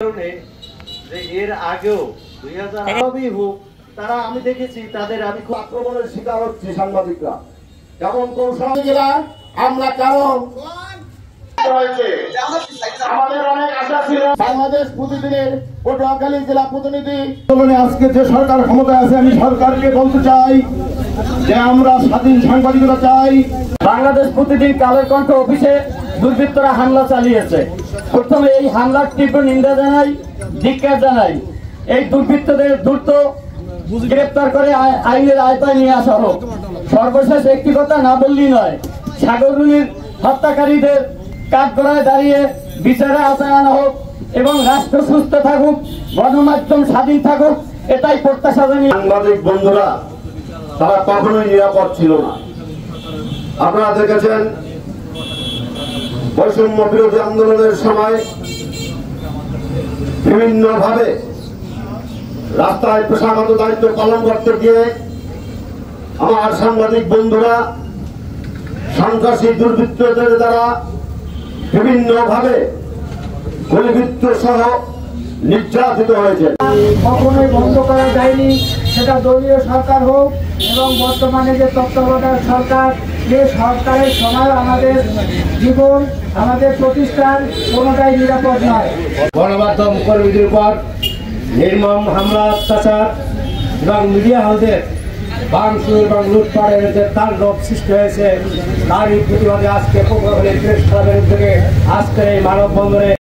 কারণে যে এর আগেও 2000 হোক তারা আমি দেখেছি তাদের আমি খুব আক্রমণের শিকার হচ্ছে সাংবাদিকরা। যেমন কৌশলীরা আমরা কারণ আমাদের অনেক আশা ছিল বাংলাদেশ প্রতিদিনের পটুয়াখালী জেলা প্রতিনিধি আজকে যে সরকার ক্ষমতায় আছে আমি সরকারকে বলতে চাই যে আমরা স্বাধীন সাংবাদিকতা চাই। বাংলাদেশ প্রতিদিন কালের কণ্ঠ অফিসে দুর্বৃত্তরা হামলা চালিয়েছে। প্রথমে এই হামলার তীব্র নিন্দা জানাই, ধিক্কার জানাই। এই দুর্বৃত্তদের দ্রুত গ্রেপ্তার করে আইনের আওতায় নিয়ে আসা হোক। সর্বশেষ একটি কথা না বললেই নয়, সাগররুনির হত্যাকারীদের কাঠগড়ায় দাঁড়িয়ে বিচারের আওতায় আনা হোক এবং রাষ্ট্র সুস্থ থাকুক, গণমাধ্যম স্বাধীন থাকুক, এটাই প্রত্যাশা জানিয়ে সাংবাদিক বন্ধুরা তারা কখনোই নিরাপদ ছিল না। আপনারা দেখেছেন বৈষম্য বিরোধী আন্দোলনের সময় বিভিন্নভাবে রাস্তায় পেশাগত দায়িত্ব পালন করতে গিয়ে আমার সাংবাদিক বন্ধুরা সন্ত্রাসী দুর্বৃত্তদের দ্বারা বিভিন্নভাবে গুলিবিদ্ধ সহ নির্যাতিত হয়েছে। কখনোই বন্ধ করা যায়নি, সেটা দলীয় সরকার হোক এবং বর্তমানে যে তত্ত্বাবধায়ক সরকার, যে সরকারের সময় আমাদের জীবন, আমাদের প্রতিষ্ঠান কোনোটাই নিরাপদ নয়। গণমাধ্যম কর্মীদের উপর নির্মম হামলা, অত্যাচার এবং মিডিয়া হাউসের ভাঙচুর এবং লুটপাটের যে তাণ্ডব সৃষ্টি হয়েছে তারই প্রতিবাদে আজকে পটুয়াখালী প্রেস ক্লাবের উদ্যোগে আজকের এই মানববন্ধনে